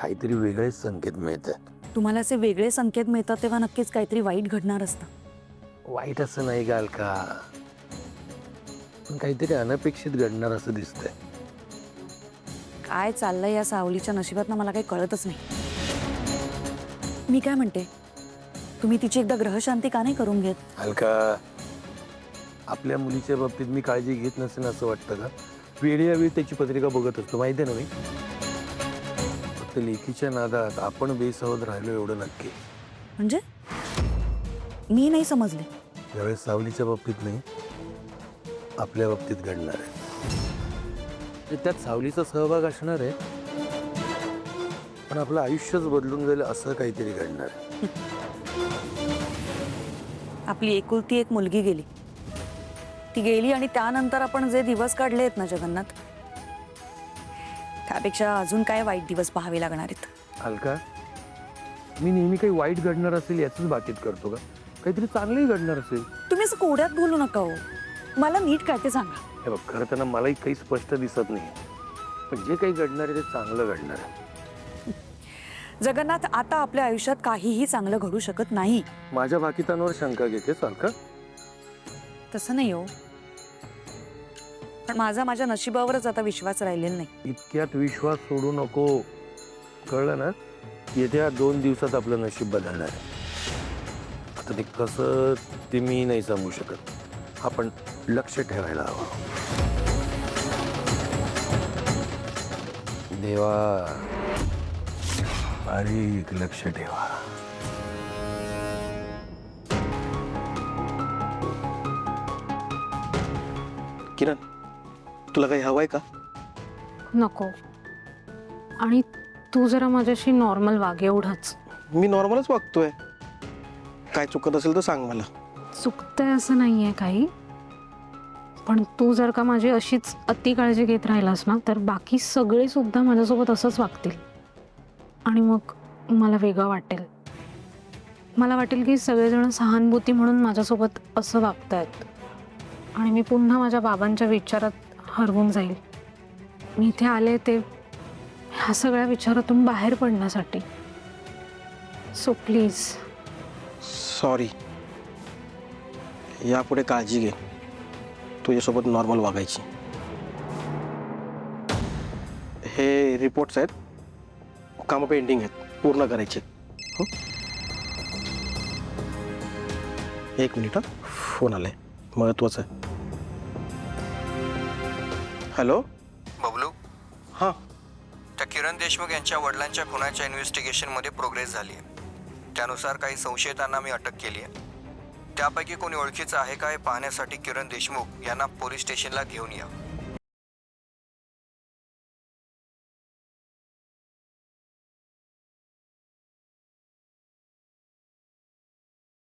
काहीतरी वेगळेच संकेत मिळत आहेत. तुम्हाला असे वेगळे संकेत मिळतात तेव्हा नक्कीच काहीतरी वाईट घडणार असतं. वाईट असं नाही गाल का, पण काहीतरी अनपेक्षित घडणार असं दिसतंय. काय चाललंय या सावलीच्या नशिबात ना मला काही कळतच नाही. मी काय म्हणते, तुम्ही तिची एकदा ग्रहशांती का नाही करून घेत? हलका, आपल्या मुलीच्या बाबतीत मी काळजी घेत नसेन असं वाटतं का? वेळोवेळी त्याची पत्रिका बघत असतो, माहिती आहे ना मी. फक्त लेखीच्या नादात आपण बेसावध राहिलो एवढं नक्की. म्हणजे मी नाही समजले. यावेळेस सावलीच्या बाबतीत नाही, आपल्या बाबतीत घडणार आहे. त्यात सावलीचा सहभाग असणार आहे, पण आपलं आयुष्यच बदलून जाईल असं काहीतरी घडणार आहे. आपली एकुलती एक मुलगी गेली, ती गेली आणि त्यानंतर आपण जे दिवस काढले आहेत ना जगन्नाथ, त्यापेक्षा अजून काय वाईट दिवस पाहावे लागणार आहेत. हलका, मी नेहमी काही वाईट घडणार असेल याच बाकीत करतो का? काहीतरी चांगलंही घडणार असेल. तुम्ही असं कोड्यात बोलू नका हो, मला नीट काय ते सांगा. हे बघ, खरं त्यांना मलाही काही स्पष्ट दिसत नाही, पण जे काही घडणार आहे ते चांगलं घडणार आहे. जगन्नाथ, आता आपल्या आयुष्यात काहीही चांगलं घडू शकत नाही. माझ्या बाकीतांवर शंका घेतेस हलका? तसं नाही हो, पण माझ्या नशिबावरच आता विश्वास राहिलेला नाही. इतक्यात विश्वास सोडू नको, कळलं ना? येत्या 2 दिवसात आपलं नशीब बदलणार आहे. आता ते कसं ते मी नाही सांगू शकत, आपण लक्ष ठेवायला हवं. देवा, बारीक लक्ष ठेवा. किरण, तुला काही हवंय का? नको. आणि तू जरा माझ्याशी नॉर्मल वाग, एवढंच. मी नॉर्मलच वागतोय. काय चुकत असेल तर सांग मला. चुकतंय असं नाहीये काही, पण तू जर का माझी अशीच अति काळजी घेत राहिलास ना, तर बाकी सगळे सुद्धा माझ्यासोबत असंच वागतील आणि मग मला वेगळं वाटेल. मला वाटेल की सगळेजण सहानुभूती म्हणून माझ्यासोबत असं वागतायत आणि मी पुन्हा माझ्या बाबांच्या विचारात हरवून जाईल. मी इथे आले ते ह्या सगळ्या विचारातून बाहेर पडण्यासाठी. So please. सॉरी. यापुढे काळजी घे, तुझ्यासोबत नॉर्मल वागायची. हे रिपोर्ट्स आहेत, कामं पेंडिंग आहेत, पूर्ण करायचे. हो, 1 मिनिट. फोन आलाय, महत्वाचं आहे. हॅलो बबलू, हां. त्या किरण देशमुख यांच्या वडिलांच्या खुनाच्या इन्व्हेस्टिगेशनमध्ये प्रोग्रेस झाली आहे. त्यानुसार काही संशयितांना मी अटक केली आहे. त्यापैकी कोणी ओळखीचं आहे का हे पाहण्यासाठी किरण देशमुख यांना पोलीस स्टेशनला घेऊन या.